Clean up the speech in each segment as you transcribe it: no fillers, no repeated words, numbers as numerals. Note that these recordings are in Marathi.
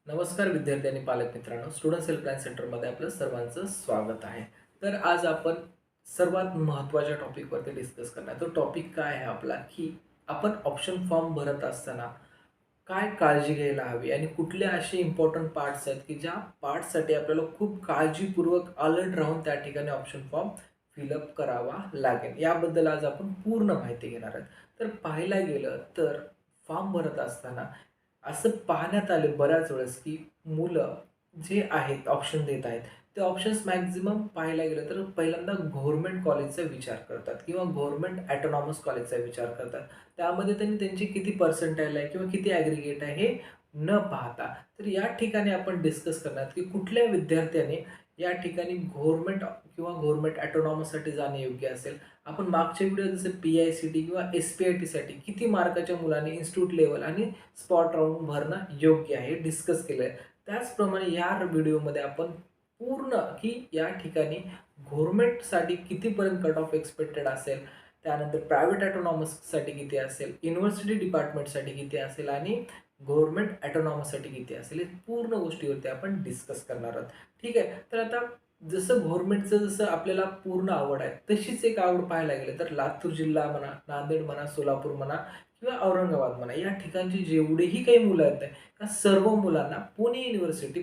नमस्कार विद्यार्थी आणि पालक मित्रांनो, स्टुडंट्स हेल्पलाईन सेंटरमध्ये आपलं सर्वांचं स्वागत आहे. तर आज आपण सर्वात महत्त्वाच्या टॉपिकवरती डिस्कस करणार. तो टॉपिक काय आहे आपला, की आपण ऑप्शन फॉर्म भरत असताना काय काळजी घ्यायला हवी आणि कुठले असे इम्पॉर्टंट पार्ट्स आहेत, की ज्या पार्ट्ससाठी आपल्याला खूप काळजीपूर्वक अलर्ट राहून त्या ठिकाणी ऑप्शन फॉर्म फिलअप करावा लागेल. याबद्दल आज आपण पूर्ण माहिती घेणार आहोत. तर पाहायला गेलं तर फॉर्म भरत असताना असं पाहण्यात आले बऱ्याच वेळेस, की मुलं जे आहेत ऑप्शन देत आहेत, ते ऑप्शन्स मॅक्सिमम पाहायला गेलं तर पहिल्यांदा गव्हर्नमेंट कॉलेजचा विचार करतात किंवा गव्हर्नमेंट ऑटोनॉमस कॉलेजचा विचार करतात. त्यामध्ये त्यांनी त्यांची किती पर्सेंटाईल आहे किंवा किती ॲग्रीगेट आहे हे न पाहता. तर या ठिकाणी आपण डिस्कस करणार की कुठल्या विद्यार्थ्याने या ठिकाणी गव्हर्नमेंट किंवा गव्हर्नमेंट ऑटोनॉमससाठी जाणे योग्य असेल. आपण मागच्या व्हिडिओ जसं पी-आय-सी-टी किंवा एस-पी-आय-टीसाठी किती मार्काच्या मुलांनी इन्स्टिट्यूट लेव्हल आणि स्पॉट राउंड भरणं योग्य आहे डिस्कस केलं आहे. त्याचप्रमाणे या व्हिडिओमध्ये आपण पूर्ण की या ठिकाणी गव्हर्नमेंटसाठी कितीपर्यंत कट ऑफ एक्सपेक्टेड असेल, त्यानंतर प्रायव्हेट ऑटोनॉमससाठी किती असेल, युनिव्हर्सिटी डिपार्टमेंटसाठी किती असेल आणि गव्हर्नमेंट ऑटोनॉमससाठी किती असेल, हे पूर्ण गोष्टीवरती आपण डिस्कस करणार आहोत. ठीक आहे. तर आता जसं गव्हर्नमेंटचं जसं आपल्याला पूर्ण आवड आहे, तशीच एक आवड पाहायला गेलं तर लातूर जिल्हा म्हणा, नांदेड म्हणा, सोलापूर म्हणा किंवा औरंगाबाद म्हणा, या ठिकाणची जेवढेही काही मुलं आहेत त्या सर्व मुलांना पुणे युनिव्हर्सिटी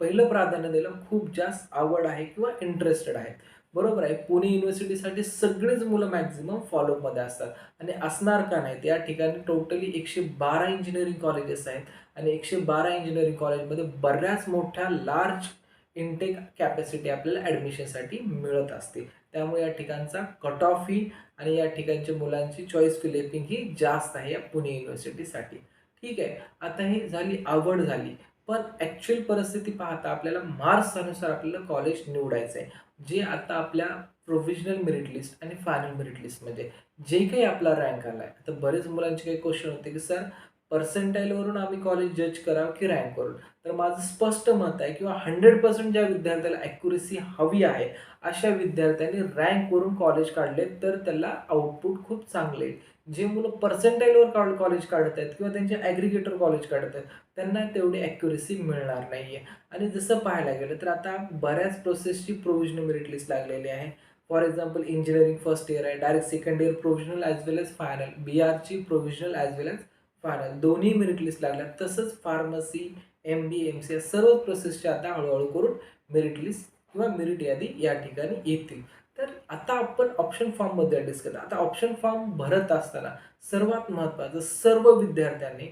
पहिलं प्राधान्य द्यायला खूप जास्त आवड आहे किंवा इंटरेस्टेड आहेत. बरोबर आहे. पुणे युनिव्हर्सिटीसाठी सगळेच मुलं मॅक्सिमम फॉलोअपमध्ये असतात आणि असणार का नाहीत? या ठिकाणी टोटली 112 इंजिनिअरिंग कॉलेजेस आहेत आणि 112 इंजिनिअरिंग कॉलेजमध्ये बऱ्याच मोठ्या लार्ज इनटेक कॅपॅसिटी आपल्याला ॲडमिशनसाठी मिळत असते. त्यामुळे या ठिकाणचा कट ऑफ ही आणि या ठिकाणच्या मुलांची चॉईस फिलिपिंग ही जास्त आहे या पुणे युनिव्हर्सिटीसाठी. ठीक आहे. आता ही झाली आवड झाली. पण ॲक्चुअल परिस्थिती पाहता आपल्याला मार्क्सनुसार आपल्याला कॉलेज निवडायचं आहे. जे आता आपल्या प्रोव्हिजनल मेरिट लिस्ट आणि फायनल मेरिट लिस्टमध्ये जे काही आपला रँक आला आहे. आता बरेच मुलांचे काही क्वेश्चन होते, की सर पर्सेंटाईलवरून आम्ही कॉलेज जज करावं की रँकवरून? तर माझं स्पष्ट मत आहे किंवा 100% ज्या विद्यार्थ्याला ॲक्युरसी हवी आहे, अशा विद्यार्थ्यांनी रँकवरून कॉलेज काढले तर त्याला आउटपुट खूप चांगले येईल. जे मुलं पर्सेंटाईलवर कॉलेज काढत आहेत किंवा त्यांचे ॲग्रीगेटर कॉलेज काढत आहेत, त्यांना तेवढी ॲक्युरसी मिळणार नाही आहे. आणि जसं पाहायला गेलं तर आता बऱ्याच प्रोसेसची प्रोव्हिजनल मेरिट लिस्ट लागलेली आहे. For example engineering first year आहे, direct second year provisional as well as final, बी-आरची provisional as well as final दोन्ही मेरिट लिस्ट लागल्या. तसंच फार्मसी, एम-बी, एम-सी या सर्व प्रोसेसच्या आता हळूहळू करून मेरिट लिस्ट किंवा मेरिट यादी या ठिकाणी येतील. तर आता आपण ऑप्शन फॉर्मबद्दल डिस्कस. आता ऑप्शन फॉर्म भरत असताना सर्वात महत्त्वाचं सर्व विद्यार्थ्यांनी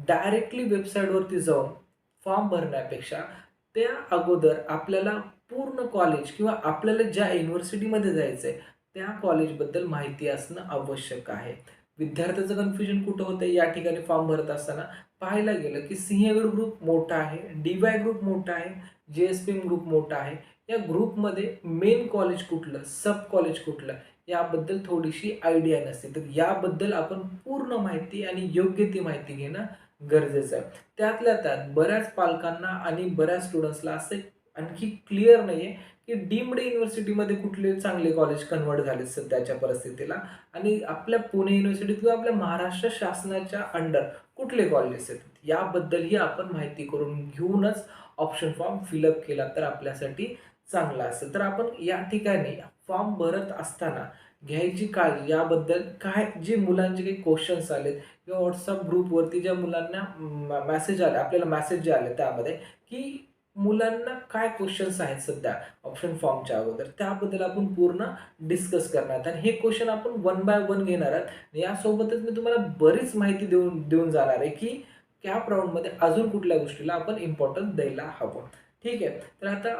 डायरेक्टली वेबसाईटवरती जाऊन फॉर्म भरण्यापेक्षा त्या अगोदर आपल्याला पूर्ण कॉलेज किंवा आपल्याला ज्या युनिव्हर्सिटीमध्ये जायचं आहे त्या कॉलेजबद्दल माहिती असणं आवश्यक आहे. विद्यार्थ्याचं कन्फ्युजन कुठं होतं या ठिकाणी फॉर्म भरत असताना पाहायला गेलं की सिंहगड ग्रुप मोठा आहे, डी-वाय ग्रुप मोठा आहे, जे-एस-पी-एम ग्रुप मोठा आहे. या ग्रुपमध्ये मेन कॉलेज कुठलं, सब कॉलेज कुठलं याबद्दल थोडीशी आयडिया नसते. तर याबद्दल आपण पूर्ण माहिती आणि योग्य ती माहिती घेणं गरजेचं आहे. त्यातल्या त्यात बऱ्याच पालकांना आणि बऱ्याच स्टुडंट्सला असं आणखी क्लिअर नाही आहे, की डीम्ड युनिव्हर्सिटीमध्ये कुठले चांगले कॉलेज कन्व्हर्ट झाले सध्याच्या परिस्थितीला आणि आपल्या पुणे युनिव्हर्सिटी किंवा आपल्या महाराष्ट्र शासनाच्या अंडर कुठले कॉलेजेस आहेत. याबद्दलही आपण माहिती करून घेऊनच ऑप्शन फॉर्म फिलअप केला तर आपल्यासाठी चांगला असेल. तर आपण या ठिकाणी फॉर्म भरत असताना घ्यायची काळजी याबद्दल काय जे मुलांचे काही क्वेश्चन्स आलेत किंवा WhatsApp ग्रुपवरती ज्या मुलांना मेसेज आले, आपल्याला मेसेज जे आले त्यामध्ये, की मुलांना काय क्वेश्चन्स आहेत सध्या ऑप्शन फॉर्मच्या अगोदर, त्याबद्दल आपण पूर्ण डिस्कस करणार आहोत आणि हे क्वेश्चन आपण वन बाय वन घेणार आहोत. यासोबतच मी तुम्हाला बरीच माहिती देऊन देऊन जाणार आहे, की कॅप राऊंडमध्ये अजून कुठल्या गोष्टीला आपण इम्पॉर्टन्स द्यायला हवं. ठीक आहे. तर आता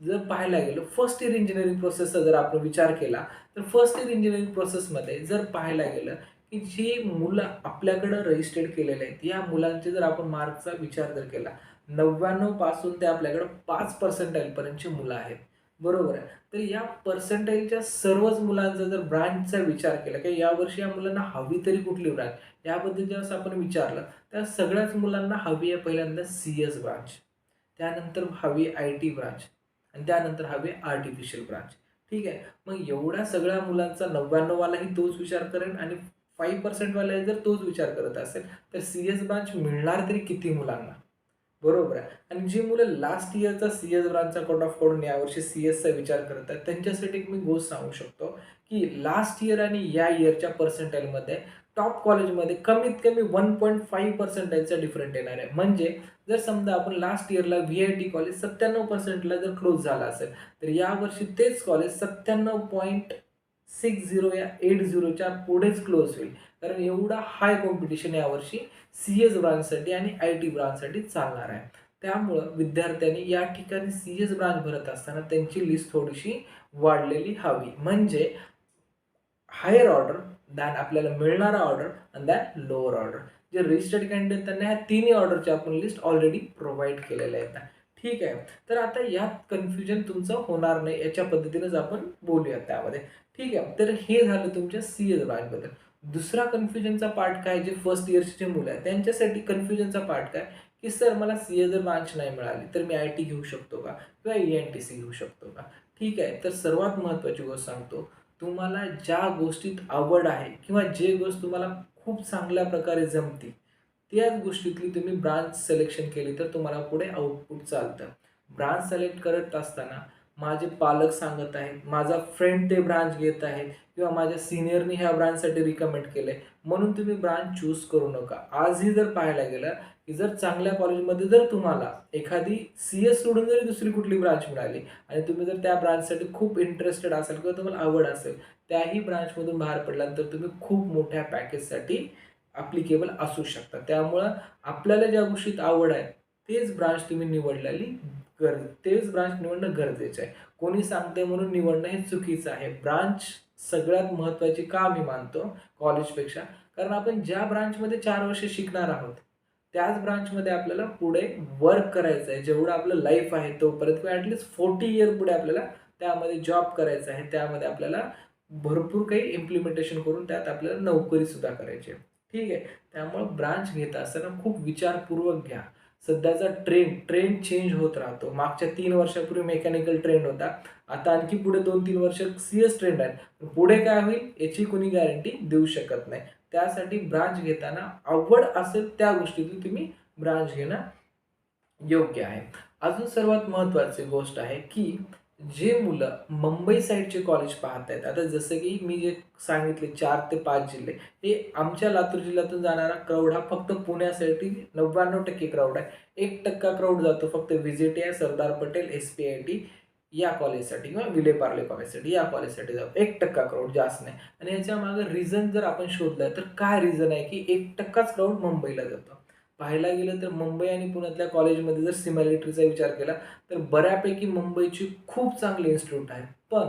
जर पाहायला गेलं फर्स्ट इयर इंजिनिअरिंग प्रोसेसचा जर आपण विचार केला, तर फर्स्ट इयर इंजिनिअरिंग प्रोसेसमध्ये जर पाहायला गेलं, की जी मुलं आपल्याकडं रजिस्टर्ड केलेले आहेत, या मुलांचे जर आपण मार्कचा विचार जर केला, 99 पासून ते आपल्याकडं 5 पर्सेंटाईलपर्यंतची मुलं आहेत. बरोबर आहे. तर या पर्सेंटाईलच्या सर्वच मुलांचा जर ब्रांचचा विचार केला, की यावर्षी या मुलांना हवी तरी कुठली ब्रांच, याबद्दल ज्यावेळेस आपण विचारलं, त्या सगळ्याच मुलांना हवी आहे पहिल्यांदा सी-एस ब्रांच, त्यानंतर हवी आय-टी ब्रांच आणि त्यानंतर हवी आर्टिफिशियल ब्रांच. ठीक आहे. मग एवढ्या सगळ्या मुलांचा 99 वालाही तोच विचार करेल आणि 5% वाले जर तोच विचार करत असेल, तर सी-एस ब्रांच मिळणार तरी किती मुलांना? बरोबर आहे. आणि जी मुलं लास्ट इयरचा सी-एस ब्रांचचा कट ऑफ काढून यावर्षी सी-एसचा विचार करत आहेत, त्यांच्यासाठी एक मी गोष्ट सांगू शकतो, की लास्ट इयर आणि या इयरच्या पर्सेंटाईलमध्ये टॉप कॉलेजमध्ये कमीत कमी 1.5% डिफरंट येणार आहे. म्हणजे जर समजा आपण लास्ट इयरला व्ही-आय-टी कॉलेज 97% जर क्लोज झाला असेल, तर यावर्षी तेच कॉलेज 97.60 या 80च्या पुढेच क्लोज होईल. कारण एवढा हाय कॉम्पिटिशन यावर्षी सी-एस ब्रांचसाठी आणि आय-टी ब्रांचसाठी चालणार आहे. त्यामुळं विद्यार्थ्यांनी या ठिकाणी सी-एस ब्रांच भरत असताना त्यांची लिस्ट थोडीशी वाढलेली हवी. म्हणजे हायर ऑर्डर दॅन आपल्याला मिळणारा order and then lower order. जे रजिस्टर्ड कॅन्डिडेट त्यांना ह्या तिन्ही ऑर्डरची आपण लिस्ट ऑलरेडी प्रोव्हाइड केलेल्या आहेत. ठीक आहे. तर आता यात कन्फ्युजन तुमचं होणार नाही याच्या पद्धतीनेच आपण बोलूया त्यामध्ये. ठीक आहे. तर हे झालं तुमच्या सी-एस ब्रांचबद्दल. दुसरा कन्फ्युजनचा पार्ट काय, जे फर्स्ट इयर्सचे मुलं आहेत त्यांच्यासाठी कन्फ्युजनचा पार्ट काय, की सर मला सी-एस जर ब्रांच नाही मिळाली तर मी आय-टी घेऊ शकतो का किंवा ई-एन-टी-सी घेऊ शकतो का? ठीक आहे. तर सर्वात महत्त्वाची गोष्ट सांगतो, तुम्हाला ज्या गोष्टीत आवड आहे किंवा जे गोष्ट तुम्हाला खूप चांगल्या प्रकारे जमते, त्याच गोष्टीतली तुम्ही ब्रांच सिलेक्शन केली तर तुम्हाला पुढे आउटपुट चालतं. ब्रांच सिलेक्ट करत असताना माझे पालक सांगत आहेत, माझा फ्रेंड ते ब्रांच घेत आहे किंवा माझ्या सीनियरनी ह्या ब्रांचसाठी रिकमेंड केलं म्हणून तुम्ही ब्रांच चूज करू नका. आजही जर पाहायला गेलं, की जर चांगल्या कॉलेजमध्ये जर तुम्हाला एखादी सी-एस सोडून जरी दुसरी कुठली ब्रांच मिळाली आणि तुम्ही जर त्या ब्रांचसाठी खूप इंटरेस्टेड असाल किंवा तुम्हाला आवड असेल, त्याही ब्रांचमधून बाहेर पडल्यानंतर तुम्ही खूप मोठ्या पॅकेजसाठी ॲप्लिकेबल असू शकता. त्यामुळं आपल्याला ज्या गोष्टीत आवड आहे, तेच ब्रांच तुम्ही निवडलेली तेच ब्रांच निवडणं गरजेचं आहे. कोणी सांगते म्हणून निवडणं हे चुकीचं आहे. ब्रांच सगळ्यात महत्त्वाची का मी मानतो कॉलेजपेक्षा, कारण आपण ज्या ब्रांचमध्ये 4 वर्ष शिकणार आहोत, त्याच ब्रांचमध्ये आपल्याला पुढे वर्क करायचं आहे. जेवढं आपलं लाईफ आहे तोपर्यंत किंवा ॲटलीस्ट 40 इयर पुढे आपल्याला त्यामध्ये जॉब करायचा आहे. त्यामध्ये आपल्याला भरपूर काही इम्प्लिमेंटेशन करून त्यात आपल्याला नोकरीसुद्धा करायची आहे. ठीक आहे. त्यामुळं ब्रांच घेत असताना खूप विचारपूर्वक घ्या. सध्याचा ट्रेंड चेंज होत राहतो. मागच्या 3 वर्षापूर्वी मेकॅनिकल ट्रेंड होता. आता आणखी पुढे 2-3 वर्ष सी-एस ट्रेंड आहे. पुढे काय होईल याची कोणी गॅरंटी देऊ शकत नाही. त्यासाठी ब्रांच घेताना आवड असेल त्या गोष्टीतली तुम्ही ब्रांच घेणं योग्य आहे. अजून सर्वात महत्त्वाची गोष्ट आहे, की जे मुलं मुंबई साईडचे कॉलेज पाहत आहेत, आता जसं की मी जे सांगितले 4 ते 5 जिल्हे, हे आमच्या लातूर जिल्ह्यातून जाणारा क्राऊड हा फक्त पुण्यासाठी 99% क्राऊड आहे. 1% क्राऊड जातो फक्त व्ही-जे-टी-आय, सरदार पटेल, एस-पी-आय-टी या कॉलेजसाठी किंवा विले-पार्ले कॉलेजसाठी या कॉलेजसाठी जातो. 1% क्राऊड, जास्त नाही. आणि याच्यामागे रिझन जर आपण शोधलं तर काय रिझन आहे, की 1%च क्राऊड मुंबईला जातो. पाहायला गेलं तर मुंबई आणि पुण्यातल्या कॉलेजमध्ये जर सिमिलॅरिटीचा विचार केला तर बऱ्यापैकी मुंबईची खूप चांगली इन्स्टिट्यूट आहेत. पण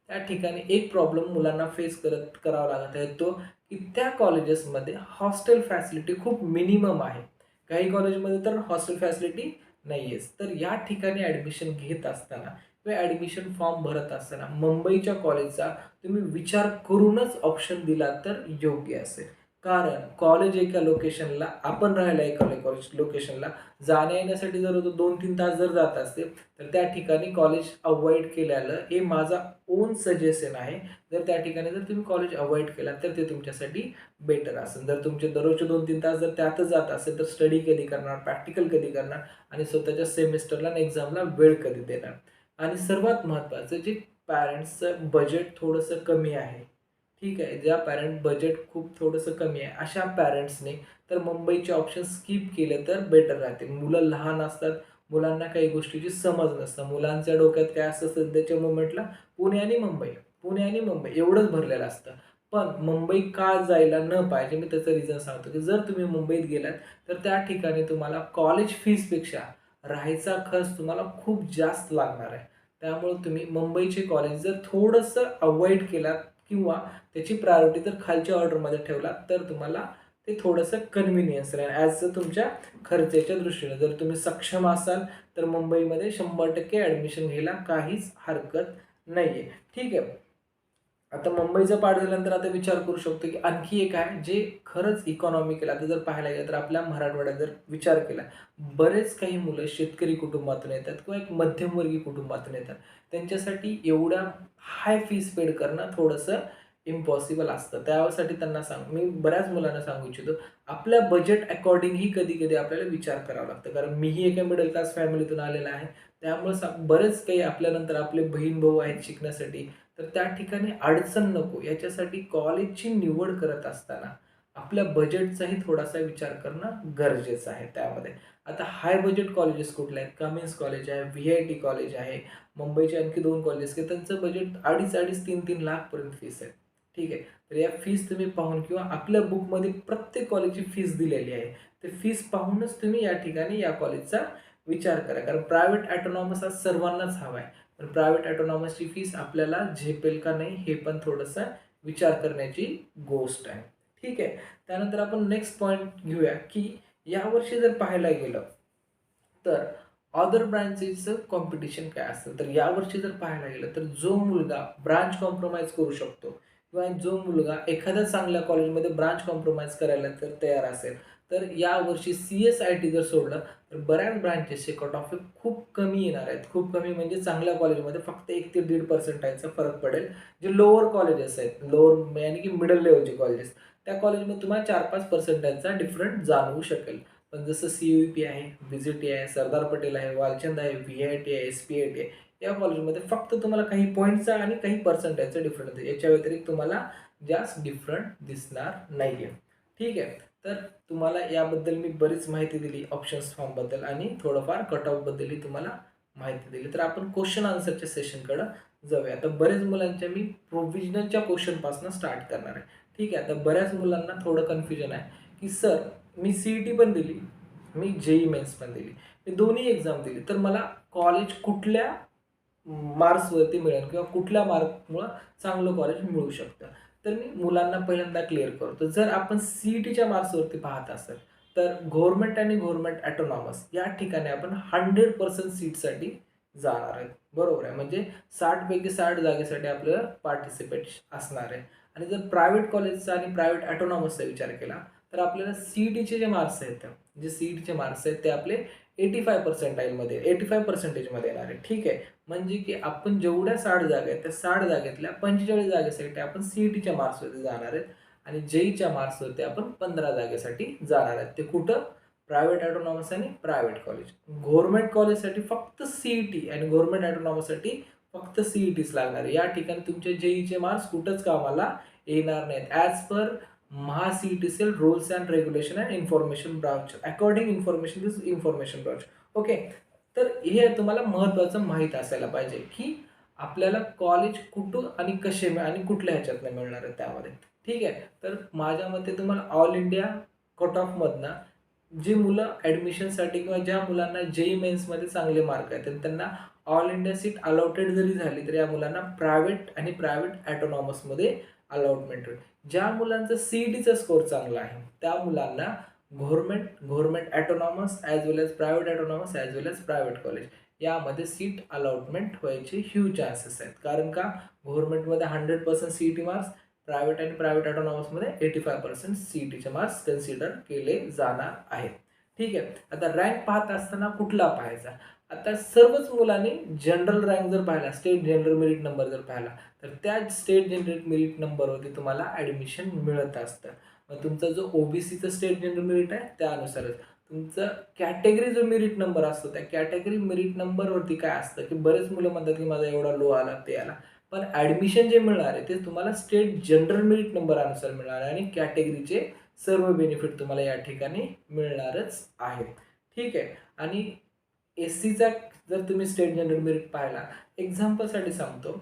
त्या ठिकाणी एक प्रॉब्लेम मुलांना फेस करावा लागत आहे, तो की त्या कॉलेजेसमध्ये हॉस्टेल फॅसिलिटी खूप मिनिमम आहे. काही कॉलेजमध्ये तर हॉस्टेल फॅसिलिटी नाही आहेच. तर या ठिकाणी ॲडमिशन घेत असताना किंवा ॲडमिशन फॉर्म भरत असताना मुंबईच्या कॉलेजचा तुम्ही विचार करूनच ऑप्शन दिला तर योग्य असेल. कारण कॉलेज एका लोकेशनला, आपण राहायला एका कॉलेज लोकेशनला जाण्या येण्यासाठी जर 2-3 तास जर जात असतील तर त्या ठिकाणी कॉलेज अवॉइड केलेलं हे माझा ओन सजेशन आहे. जर त्या ठिकाणी जर तुम्ही कॉलेज अवॉइड केला तर ते तुमच्यासाठी बेटर असेल. जर तुमचे दररोजचे 2-3 तास जर त्यातच जात असेल तर स्टडी कधी करणार, प्रॅक्टिकल कधी करणार आणि स्वतःच्या सेमिस्टरला आणि एक्झामला वेळ कधी देणार. आणि सर्वात महत्त्वाचं, जे पॅरेंट्सचं बजेट थोडंसं कमी आहे, ठीक आहे, ज्या पॅरेंट बजेट खूप थोडंसं कमी आहे अशा पॅरेंट्सने तर मुंबईचे ऑप्शन स्किप केले तर बेटर राहतील. मुलं लहान असतात, मुलांना काही गोष्टीची समज नसतं. मुलांच्या डोक्यात काय असतं सध्याच्या मोमेंटला, पुणे आणि मुंबई, पुणे आणि मुंबई एवढंच भरलेलं असतं. पण मुंबई का जायला न पाहिजे मी त्याचं रिझन सांगतो, की जर तुम्ही मुंबईत गेलात तर त्या ठिकाणी तुम्हाला कॉलेज फीजपेक्षा राहायचा खर्च तुम्हाला खूप जास्त लागणार आहे. त्यामुळे तुम्ही मुंबईचे कॉलेज जर थोडंसं अवॉइड केलात किंवा त्याची प्रायोरिटी जर खालच्या ऑर्डरमध्ये ठेवला तर तुम्हाला ते थोडंसं कन्व्हिनियन्स राहील ॲज तुमच्या खर्चाच्या दृष्टीने. जर तुम्ही सक्षम असाल तर मुंबईमध्ये 100% ॲडमिशन घ्यायला काहीच हरकत नाही आहे. ठीक आहे. आता मुंबईचं पाठ झाल्यानंतर आता विचार करू शकतो, की आणखी एक आहे जे खरंच इकॉनॉमिकल, आता जर पाहायला गेलं तर आपल्या मराठवाड्यात जर विचार केला, बरेच काही मुलं शेतकरी कुटुंबातून येतात किंवा एक मध्यमवर्गीय कुटुंबातून येतात. त्यांच्यासाठी एवढ्या हाय फीस पेड करणं थोडंसं इम्पॉसिबल असतं. त्यासाठी त्यांना मी बऱ्याच मुलांना सांगू इच्छितो, आपल्या बजेट अकॉर्डिंगही कधी-कधी आपल्याला विचार करावा लागतो. कारण मीही एका मिडल क्लास फॅमिलीतून आलेला आहे. त्यामुळे बरेच काही आपल्यानंतर आपले बहीण-भाऊ आहेत शिकण्यासाठी. तर त्या ठिकाणी अडचण नको याच्यासाठी कॉलेजची निवड करत असताना आपल्या बजेटचाही थोडासा विचार करणं गरजेचं आहे त्यामध्ये. आता हाय बजेट कॉलेजेस कुठले आहेत? कमिन्स कॉलेज आहे, व्ही-आय-टी कॉलेज आहे. मुंबईचे आणखी 2 कॉलेजेस की त्यांचं बजेट 2.5-2.5, 3-3 लाखपर्यंत फीस आहे. ठीक आहे. तर या फीस तुम्ही पाहून किंवा आपल्या बुकमध्ये प्रत्येक कॉलेजची फीस दिलेली आहे. ते फीस पाहूनच तुम्ही या ठिकाणी या कॉलेजचा विचार करा. कारण प्रायव्हेट ऑटोनॉमस हा सर्वांनाच हवा आहे. पण प्रायव्हेट ऑटोनॉमसची फीस आपल्याला झेपेल का नाही हे पण थोडंसं विचार करण्याची गोष्ट आहे. ठीक आहे. त्यानंतर आपण नेक्स्ट पॉईंट घेऊया की यावर्षी जर पाहायला गेलं तर अदर ब्रांचेसचं कॉम्पिटिशन काय असतं. तर यावर्षी जर पाहायला गेलं तर जो मुलगा ब्रांच कॉम्प्रोमाइज करू शकतो किंवा जो मुलगा एखाद्या चांगल्या कॉलेजमध्ये ब्रांच कॉम्प्रोमाइज करायला तर तयार असेल, तर यावर्षी CSIT जर सोडलं तर बऱ्याच ब्रांचेसचे कट ऑफ खूप कमी येणार आहेत. खूप कमी म्हणजे चांगल्या कॉलेजमध्ये फक्त 1 ते 1.5% फरक पडेल. जे लोअर कॉलेजेस आहेत, लोअर यानी की मिडल लेव्हलचे कॉलेजेस, त्या कॉलेजमध्ये तुम्हाला 4-5%चा डिफरंट जाणवू शकेल. पण जसं CUEP आहे, VGT आहे, सरदार पटेल आहे, वालचंद आहे, VIT आहे, SPIT आहे, या कॉलेजमध्ये फक्त तुम्हाला काही पॉईंटचा आणि काही पर्सेंटेजचा डिफरंट आहे. याच्या व्यतिरिक्त तुम्हाला जास्त डिफरंट दिसणार नाही आहे. ठीक आहे. तर तुम्हाला याबद्दल मी बरीच माहिती दिली ऑप्शन्स फॉर्मबद्दल आणि थोडंफार कट ऑफबद्दलही तुम्हाला माहिती दिली. तर आपण क्वेश्चन आन्सरच्या सेशनकडं जाऊया. आता बरेच मुलांच्या मी प्रोव्हिजनलच्या क्वेश्चनपासून स्टार्ट करणार आहे. ठीक आहे. आता बऱ्याच मुलांना थोडं कन्फ्युजन आहे की सर मी CET पण दिली, मी JEE मेन्स पण दिली, मी दोन्ही एक्झाम दिली, तर मला कॉलेज कुठल्या मार्क्सवरती मिळेल किंवा कुठल्या मार्कमुळं चांगलं कॉलेज मिळू शकतं. तर मी मुलांना पहिल्यांदा क्लिअर करतो. जर आपण CETच्या मार्क्सवरती पाहत असेल तर गव्हर्नमेंट आणि गव्हर्नमेंट ऑटोनॉमस या ठिकाणी आपण 100% सीटसाठी जाणार आहे. बरोबर आहे. म्हणजे 60 पैकी 60 जागेसाठी आपल्याला पार्टिसिपेट असणार आहे. आणि जर प्रायव्हेट कॉलेजचा आणि प्रायव्हेट ऑटोनॉमसचा विचार केला तर आपल्याला CETचे जे मार्क्स आहेत, जे CETचे मार्क्स आहेत ते आपले 85% येणार आहे. ठीक आहे. म्हणजे की आपण जेवढ्या 60 जागा आहेत त्या 60 जागेतल्या 45 जागेसाठी आपण CETच्या मार्क्सवरती जाणार आहेत आणि JEEच्या मार्क्सवरती आपण 15 जागेसाठी जाणार आहेत. ते कुठं? प्रायव्हेट ऑटोनॉमस आणि प्रायव्हेट कॉलेज. गव्हर्नमेंट कॉलेजसाठी फक्त CET आणि गव्हर्नमेंट ऑटोनॉमससाठी फक्त CETच लागणार आहे. या ठिकाणी तुमचे JEEचे मार्क्स कुठंच कामाला येणार नाहीत. As per MHA-CET rules and regulation and information branch according information branch. Okay. तर हे तुम्हाला महत्त्वाचं माहीत असायला पाहिजे की आपल्याला कॉलेज कुठं आणि कसे आणि कुठल्या ह्याच्यातनं मिळणार आहे त्यामध्ये. ठीक आहे. तर माझ्या मते तुम्हाला ऑल इंडिया कट ऑफमधनं जी मुलं ॲडमिशनसाठी किंवा ज्या मुलांना JEE मेन्समध्ये चांगले मार्क आहेत आणि त्यांना ऑल इंडिया सीट अलॉटेड जरी झाली तर या मुलांना प्रायव्हेट आणि प्रायव्हेट ऑटोनॉमसमध्ये अलॉटमेंट होईल. ज्या मुलांचा CETचा स्कोर चांगला आहे त्या मुलांना government autonomous as well age private autonomous as well age private college यामध्ये सीट अलॉटमेंट व्हायचे ह्यूज चान्सेस आहेत. कारण का गव्हर्नमेंटमध्ये 100% CET मार्क्स, प्रायव्हेट आणि प्रायव्हेट ऑटोनॉमसमध्ये 85% CETचे मार्क्स कन्सिडर केले जाणार आहेत. ठीक आहे. आता रँक पाहत असताना कुठला पाहायचा? आता सर्वच मुलांनी जनरल रँक जर पाहिला, स्टेट जनरल मेरिट नंबर जर पाहिला तर त्या स्टेट जनरल मेरिट नंबरवरती तुम्हाला ॲडमिशन मिळत असतं. मग तुमचा जो OBCचा स्टेट जनरल मेरिट आहे त्यानुसारच तुमचं कॅटेगरी जो मेरिट नंबर असतो त्या कॅटेगरी मेरिट नंबरवरती काय असतं की बरेच मुलं म्हणतात की माझा एवढा लो आला ते आला, पण ॲडमिशन जे मिळणार आहे ते तुम्हाला स्टेट जनरल मेरिट नंबरनुसार मिळणार आहे आणि कॅटेगरीचे सर्व बेनिफिट तुम्हाला या ठिकाणी मिळणारच आहेत. ठीक आहे. आणि SCचा जर तुम्ही स्टेट जनरल मेरिट पाहिला, एक्झाम्पलसाठी सांगतो,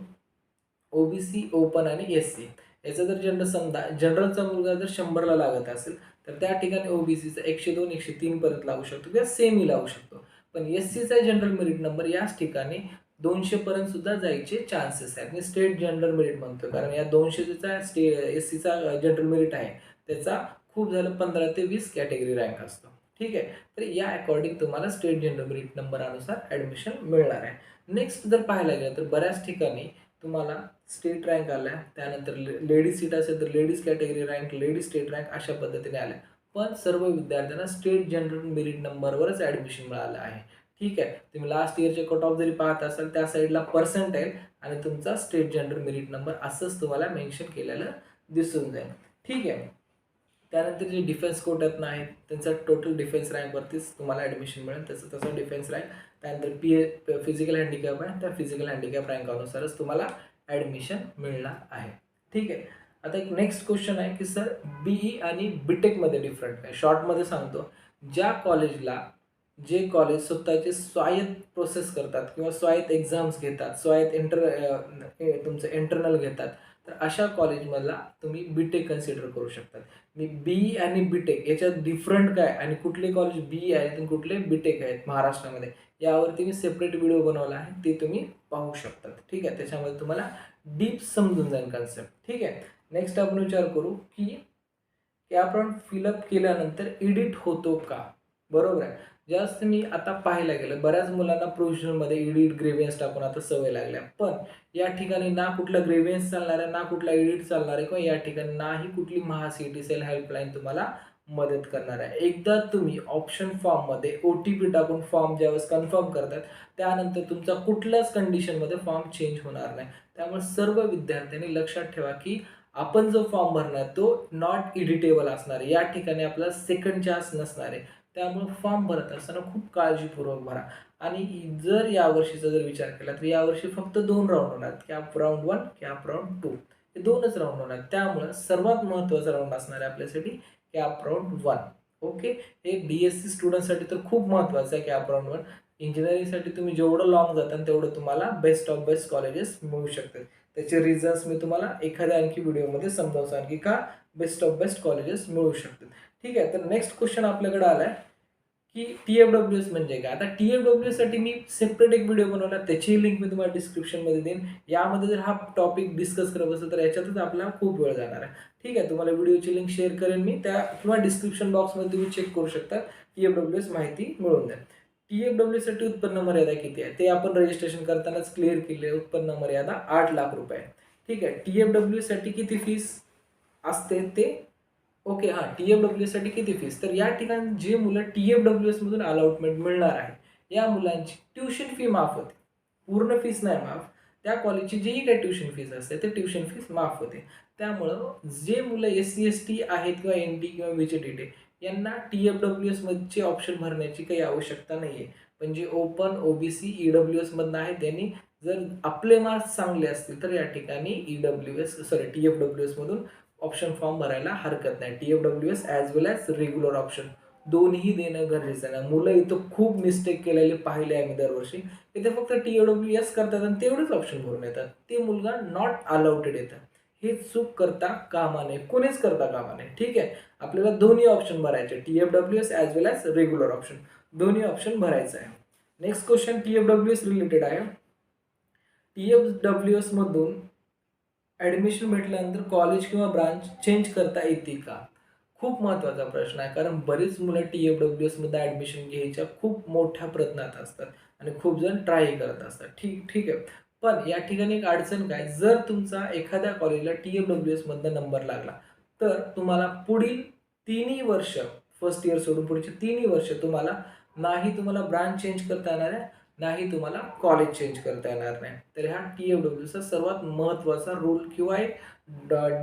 OBC, ओपन आणि SC याचा जर समजा जनरलचा मुलगा जर 100ला लागत असेल तर त्या ठिकाणी OBCचा 102, 103 पर्यंत लागू शकतो किंवा सेमही लागू शकतो. पण SCचा जनरल मेरिट नंबर याच ठिकाणी 200 पर्यंत सुद्धा जायचे चान्सेस आहेत. मी स्टेट जनरल मेरिट म्हणतो कारण या 200चा SCचा जनरल मेरिट आहे त्याचा खूप झालं 15 ते 20 कॅटेगरी रँक असतो. ठीक आहे. तर या अकॉर्डिंग तुम्हाला स्टेट जनरल मेरिट नंबरनुसार ॲडमिशन मिळणार आहे. नेक्स्ट जर पाहायला गेलं तर बऱ्याच ठिकाणी तुम्हाला स्टेट रँक आल्या, त्यानंतर लेडीज सीट असेल तर ladies category rank, ladies state rank अशा पद्धतीने आल्या. पण सर्व विद्यार्थ्यांना स्टेट जनरल मेरिट नंबरवरच ॲडमिशन मिळालं आहे. ठीक आहे. तुम्ही लास्ट इयरचे कट ऑफ जरी पाहत असाल त्या साईडला पर्सेंटाईल आणि तुमचा स्टेट जनरल मेरिट नंबर असंच तुम्हाला मेन्शन केलेलं दिसून जाईल. ठीक आहे. त्यानंतर जे डिफेन्स कोट्यातनं आहेत त्यांचा टोटल डिफेन्स रँकवरतीच तुम्हाला ॲडमिशन मिळेल. तसं डिफेन्स रँक. त्यानंतर फिजिकल हँडिकॅप आहे, त्या फिजिकल हँडिकॅप रँकानुसारच तुम्हाला ॲडमिशन मिळणार आहे. ठीक आहे. आता एक नेक्स्ट क्वेश्चन आहे की सर BE आणि BTechमध्ये डिफरंट काय? शॉर्टमध्ये सांगतो. जे कॉलेज स्वतःचे स्वायत्त प्रोसेस करतात किंवा स्वायत्त एक्झाम्स घेतात, स्वायत्त तुमचं इंटरनल घेतात, तर अशा कॉलेजमधला तुम्ही BTech कन्सिडर करू शकता. मी BE आणि BTech याच्यात डिफरंट काय आणि कुठले कॉलेज BE आहेत आणि कुठले BTech आहेत महाराष्ट्रामध्ये, यावरती मी सेपरेट व्हिडिओ बनवला आहे, ते तुम्ही पाहू शकता. ठीक आहे. त्याच्यामध्ये तुम्हाला डीप समजून जाईल कन्सेप्ट. ठीक आहे. नेक्स्ट आपण विचार करू की आपण फिलअप केल्यानंतर एडिट होतो का? बरोबर आहे. जास्त मी आता पाहायला गेलं बऱ्याच मुलांना प्रोफेशनलमध्ये एडिट ग्रेव्हियन्स टाकून आता सवय लागल्या. पण या ठिकाणी ना कुठला ग्रेव्हियन्स चालणार आहे, ना कुठला एडिट चालणार आहे, किंवा या ठिकाणी नाही कुठली महाCTCL हेल्पलाईन तुम्हाला मदत करणार आहे. एकदा तुम्ही ऑप्शन फॉर्ममध्ये OTP टाकून फॉर्म ज्यावेळेस कन्फर्म करतात, त्यानंतर तुमचा कुठल्याच कंडिशनमध्ये फॉर्म चेंज होणार नाही. त्यामुळे सर्व विद्यार्थ्यांनी लक्षात ठेवा की आपण जो फॉर्म भरणार तो नॉट एडिटेबल असणार आहे. या ठिकाणी आपला सेकंड चान्स नसणार आहे. त्यामुळे फॉर्म भरत असताना खूप काळजीपूर्वक भरा. आणि जर यावर्षीचा जर विचार केला तर यावर्षी फक्त 2 राऊंड होणार. कॅप राऊंड 1, कॅप राऊंड 2 हे 2च राऊंड होणार. त्यामुळे सर्वात महत्त्वाचा राऊंड असणार आहे आपल्यासाठी कॅप राऊंड 1. ओके. हे DSC स्टुडंटसाठी तर खूप महत्त्वाचं आहे कॅप राऊंड 1. इंजिनिअरिंगसाठी तुम्ही जेवढं लॉंग जाता तेवढं तुम्हाला बेस्ट ऑफ बेस्ट कॉलेजेस मिळू शकतात. त्याचे रिझन्स मी तुम्हाला एखाद्या आणखी व्हिडिओमध्ये समजावून सांगेन की का बेस्ट ऑफ बेस्ट कॉलेजेस मिळू शकतात. ठीक आहे. तर नेक्स्ट क्वेश्चन आपल्याकडे आला आहे की TFWS म्हणजे काय? आता TFWS साठी मी सेपरेट एक व्हिडिओ बनवला, त्याची लिंक मी तुम्हाला डिस्क्रिप्शनमध्ये देईन. यामध्ये जर हा टॉपिक डिस्कस करत असेल तर याच्यातच आपला खूप वेळ जाणार आहे. ठीक आहे. तुम्हाला व्हिडिओची लिंक शेअर करेन मी त्या, किंवा डिस्क्रिप्शन बॉक्समध्ये तुम्ही चेक करू शकता. TFWS माहिती मिळून द्या. TFWS साठी उत्पन्न मर्यादा किती आहे ते आपण रजिस्ट्रेशन करतानाच क्लिअर केले. उत्पन्न मर्यादा 8 लाख रुपये. ठीक आहे. TFWS साठी किती फीस असते ते ओके. हां. TFWS साठी किती फीस? तर या ठिकाणी जे मुलं TFWS मधून अलॉटमेंट मिळणार आहे, या मुलांची ट्युशन फी माफ होते. पूर्ण फीस नाही माफ. त्या कॉलेजची जीही काही ट्युशन फीस असते ते ट्युशन फीस माफ होते. त्यामुळं जे मुलं SC ST आहेत किंवा NT किंवा VGTT यांना TFWS मध्ये ऑप्शन भरण्याची काही आवश्यकता नाही आहे. पण जे ओपन, OBC, EWS मधनं आहेत त्यांनी जर आपले मार्क्स चांगले असतील तर या ठिकाणी TFWS मधून ऑप्शन फॉर्म भरायला हरकत नाही. TFWS ॲज वेल ॲज रेग्युलर ऑप्शन दोन्ही देणं गरजेचं आहे. मुलं इथं खूप मिस्टेक केलेले पाहिले आहे मी दरवर्षी. इथे फक्त TFWS करतात आणि तेवढेच ऑप्शन भरून येतात. ते मुलगा नॉट अलाउटेड येतं. हे चूक करता कामा नये. कोणीच करता कामा नये. ठीक आहे. आपल्याला दोन्ही ऑप्शन भरायचे. TFWS ॲज वेल ॲज रेग्युलर ऑप्शन दोन्ही ऑप्शन भरायचं आहे. नेक्स्ट क्वेश्चन TFWS रिलेटेड आहे. TFWS मधून ॲडमिशन भेटल्यानंतर कॉलेज किंवा ब्रांच चेंज करता येते का? खूप महत्त्वाचा प्रश्न आहे. कारण बरीच मुलं TFWS मध्ये ॲडमिशन घ्यायच्या खूप मोठ्या प्रयत्नात असतात आणि खूप जण ट्राय करत असतात. ठीक आहे. पण या ठिकाणी एक अडचण काय, जर तुमचा एखाद्या कॉलेजला TFWS मधनं नंबर लागला तर तुम्हाला पुढील 3ही वर्ष, फर्स्ट इयर सोडून पुढचे 3ही वर्ष तुम्हाला ब्रांच चेंज करता येणार आहे, नाही तुम्हाला कॉलेज चेंज करता येणार नाही. तर हा TFWSचा सर्वात महत्त्वाचा रूल किंवा एक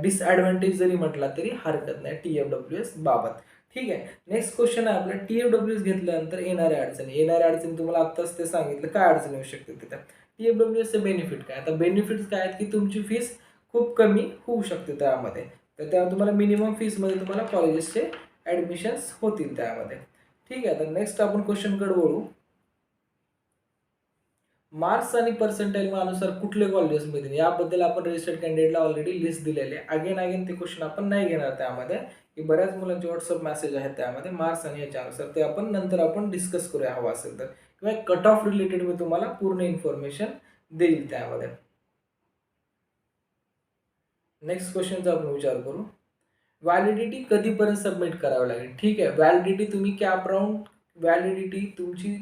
डिसॲडव्हान्टेज जरी म्हटला तरी हरकत नाही TFWS बाबत. ठीक आहे. नेक्स्ट क्वेश्चन आहे आपला TFWS घेतल्यानंतर येणाऱ्या अडचणी तुम्हाला आत्ताच ते सांगितलं. काय अडचणी येऊ शकते तिथं? TFWSचे बेनिफिट काय? आता बेनिफिट्स काय आहेत की तुमची फीस खूप कमी होऊ शकते त्यामध्ये. तर तेव्हा तुम्हाला मिनिमम फीसमध्ये तुम्हाला कॉलेजेसचे ॲडमिशन्स होतील त्यामध्ये. ठीक आहे. तर नेक्स्ट आपण क्वेश्चनकडे वळू. मार्क्स आणि पर्सेंटाईल अनुसार कुठले कॉलेजेस मिळतील याबद्दल आपण रजिस्टर्ड कॅन्डिडेटला ऑलरेडी लिस्ट दिलेली आहे. अगेन ते क्वेश्चन आपण नाही घेणार त्यामध्ये, की बऱ्याच मुलांचे व्हॉट्सअप मेसेज आहेत त्यामध्ये मार्क्स आणि याच्यानुसार. ते आपण नंतर डिस्कस करूया हवं असेल तर, किंवा कट ऑफ रिलेटेड मी तुम्हाला पूर्ण इन्फॉर्मेशन देईल त्यामध्ये. नेक्स्ट क्वेश्चनचा आपण विचार करू. व्हॅलिडिटी कधीपर्यंत सबमिट करावी लागेल? ठीक आहे. व्हॅलिडिटी तुमची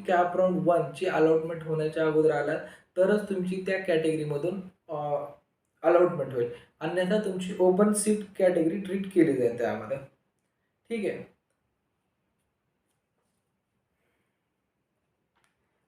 कॅप राऊंड 1 ची अलॉटमेंट होण्याच्या अगोदर आला तरच तुमची त्या कॅटेगरीमधून अलॉटमेंट होईल. अन्यथा तुमची ओपन सीट कॅटेगरी ट्रीट केली जाईल त्यामध्ये. ठीक आहे.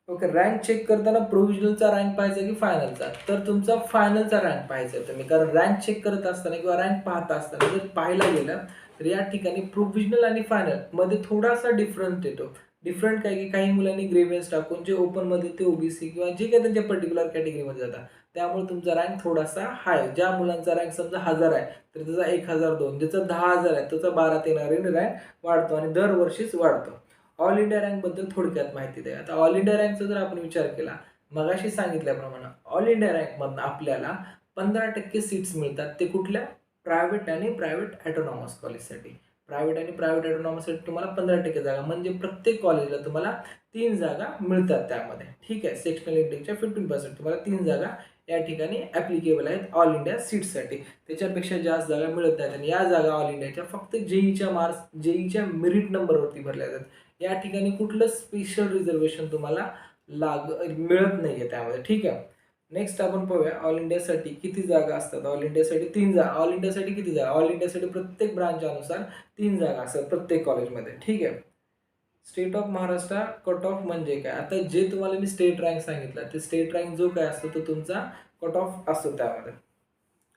ओके. रँक चेक करताना प्रोव्हिजनलचा रँक पाहायचा की फायनलचा? तर तुमचा फायनलचा रँक पाहायचा आहे तुम्ही. कारण रँक चेक करत असताना किंवा रँक पाहत असताना जर पाहायला गेलं, तर या ठिकाणी प्रोव्हिजनल आणि फायनलमध्ये थोडासा डिफरन्स येतो. डिफरंट काय की काही मुलांनी ग्रेव्हन्स टाकून जे ओपनमध्ये ते ओबीसी किंवा जे काही त्यांच्या पर्टिक्युलर कॅटेगरीमध्ये जातात. त्यामुळे तुमचा रँक थोडासा हाय. ज्या मुलांचा रँक समजा 1000 आहे, तर त्याचा 1002. ज्याचा 10,000 आहे, त्याचा 12-13 रँक वाढतो आणि दरवर्षीच वाढतो. ऑल इंडिया रँकबद्दल थोडक्यात माहिती द्या. आता ऑल इंडिया रँकचा जर आपण विचार केला, मगाशी सांगितल्याप्रमाणे ऑल इंडिया रँकमधनं आपल्याला 15% सीट्स मिळतात. ते कुठल्या? प्रायव्हेट आणि प्रायव्हेट ऑटोनॉमस कॉलेजसाठी. प्रायव्हेट आणि प्रायव्हेट ऑटोनॉमससाठी तुम्हाला 15% जागा, म्हणजे प्रत्येक कॉलेजला तुम्हाला 3 जागा मिळतात त्यामध्ये. ठीक आहे. सेक्शनल इंटेकच्या 15% तुम्हाला 3 जागा या ठिकाणी ॲप्लिकेबल आहेत ऑल इंडिया सीट्ससाठी. त्याच्यापेक्षा जास्त जागा मिळत नाहीत आणि या जागा ऑल इंडियाच्या फक्त जेईच्या मेरिट नंबरवरती भरल्या जातात. या ठिकाणी कुठलं स्पेशल रिझर्वेशन तुम्हाला मिळत नाहीये त्यामध्ये. ठीक आहे. नेक्स्ट आपण पाहूया ऑल इंडियासाठी किती जागा असतात. ऑल इंडियासाठी 3 जागा. ऑल इंडियासाठी किती जागा? ऑल इंडियासाठी प्रत्येक ब्रांचनुसार 3 जागा असतात प्रत्येक कॉलेजमध्ये. ठीक आहे. State of Maharashtra cut off म्हणजे काय? आता जे तुम्हाला मी स्टेट रँक सांगितलं, ते स्टेट रँक जो काय असतो तो तुमचा कट ऑफ असतो त्यामध्ये.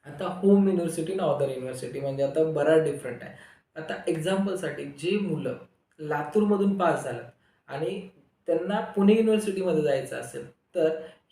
आता होम युनिव्हर्सिटी आणि अदर युनिव्हर्सिटी म्हणजे आता बराच डिफरंट आहे. आता एक्झाम्पलसाठी जे मुलं लातूरमधून पास झालं आणि त्यांना पुणे युनिव्हर्सिटीमध्ये जायचं असेल, तर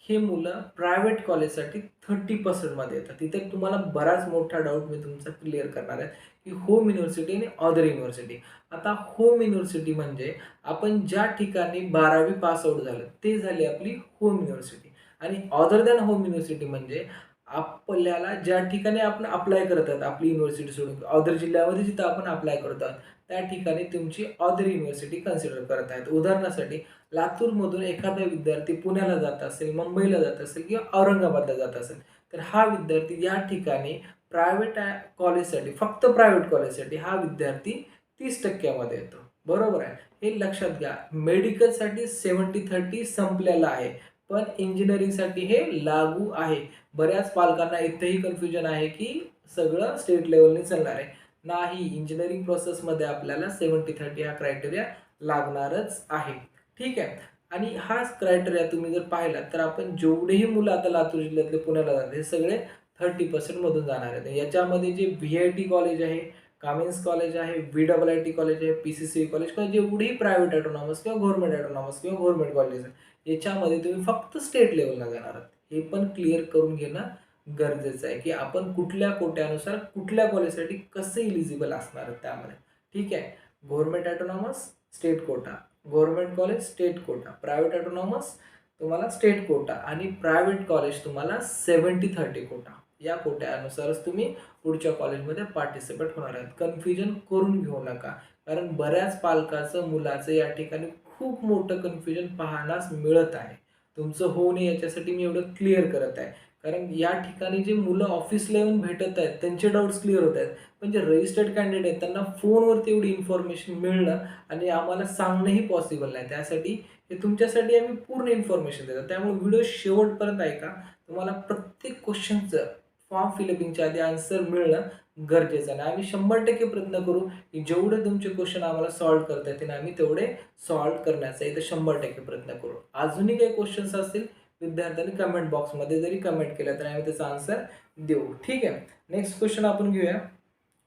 हे मुलं प्रायव्हेट कॉलेजसाठी 30% मध्ये येतात. तिथे तुम्हाला बराच मोठा डाऊट मी तुमचा क्लिअर करणार आहे की होम युनिव्हर्सिटी आणि अदर युनिव्हर्सिटी. आता होम युनिव्हर्सिटी म्हणजे आपण ज्या ठिकाणी 12वी पास आउट झालं ते झाली आपली होम युनिव्हर्सिटी. आणि अदर दॅन होम युनिव्हर्सिटी म्हणजे आपल्याला ज्या ठिकाणी आपण अप्लाय करत आहात आपली युनिव्हर्सिटी सोडून अदर जिल्ह्यामध्ये जिथं आपण अप्लाय करत आहात, त्या ठिकाणी तुमची अदर युनिव्हर्सिटी कन्सिडर करत आहेत. उदाहरणासाठी लातूरमधून एखादा विद्यार्थी पुण्याला जात असेल, मुंबईला जात असेल किंवा औरंगाबादला जात असेल, तर हा विद्यार्थी या ठिकाणी प्रायव्हेट कॉलेजसाठी, फक्त प्रायव्हेट कॉलेजसाठी हा विद्यार्थी 30% येतो. बरोबर आहे. हे लक्षात घ्या. मेडिकलसाठी 70-30 संपलेला आहे. पण इंजिनिअरिंगसाठी हे लागू आहे. बऱ्याच पालकांना इथेही कन्फ्युजन आहे की सगळं स्टेट लेवलने चालणार आहे. नाही, इंजिनिअरिंग प्रोसेसमध्ये आपल्याला 70-30 हा क्रायटेरिया लागणारच आहे. ठीक आहे. आणि हाच क्रायटेरिया तुम्ही जर पाहिला तर आपण जेवढेही मुलं आता लातूर जिल्ह्यातले पुण्याला जातात हे सगळे 30% मधून जाणार आहेत. याच्यामध्ये जे VIT कॉलेज आहे, कामिन्स कॉलेज आहे, VIIT कॉलेज आहे, PCCB कॉलेज किंवा जेवढेही प्रायव्हेट ऑटोनॉमस किंवा गव्हर्नमेंट ऑटोनॉमस किंवा गव्हर्नमेंट कॉलेज आहे, याच्यामध्ये तुम्ही फक्त स्टेट लेवलला जाणार आहात. हे पण क्लिअर करून घेणं गरजेचं आहे की आपण कुठल्या कोट्यानुसार कुठल्या कॉलेजसाठी कसं इलिजिबल असणार आहे त्यामध्ये. ठीक आहे. Government autonomous state quota, government college state quota, private autonomous तुम्हाला स्टेट कोटा आणि प्रायव्हेट कॉलेज तुम्हाला 70-30 कोटा. या कोट्यानुसारच तुम्ही पुढच्या कॉलेजमध्ये पार्टिसिपेट होणार आहेत. कन्फ्युजन करून घेऊ नका. कारण बऱ्याच पालकाचं मुलाचं या ठिकाणी खूप मोठं कन्फ्युजन पाहण्यास मिळत आहे. तुमचं होऊ नये याच्यासाठी मी एवढं क्लिअर करत आहे. कारण या ठिकाणी जे मुलं ऑफिसला येऊन भेटत आहेत त्यांचे डाऊट्स क्लिअर होत आहेत. पण जे रजिस्टर्ड कॅन्डिडेट आहेत त्यांना फोनवरती एवढी इन्फॉर्मेशन मिळणं आणि आम्हाला सांगणंही पॉसिबल नाही. त्यासाठी हे तुमच्यासाठी आम्ही पूर्ण इन्फॉर्मेशन देतो. त्यामुळे व्हिडिओ शेवटपर्यंत ऐका. तुम्हाला प्रत्येक क्वेश्चनचं फॉर्म फिलअपिंगच्या आधी आन्सर मिळणं गरजेचं आहे. आम्ही 100% प्रयत्न करू की जेवढे तुमचे क्वेश्चन आम्हाला सॉल्व्ह करता येतील आम्ही तेवढे सॉल्व्ह करण्याचा इथे 100% प्रयत्न करू. अजूनही काही क्वेश्चन्स असतील विद्यार्थ्यांनी कमेंट बॉक्समध्ये जरी कमेंट केलं तर आम्ही त्याचा आन्सर देऊ. ठीक आहे. नेक्स्ट क्वेश्चन आपण घेऊया.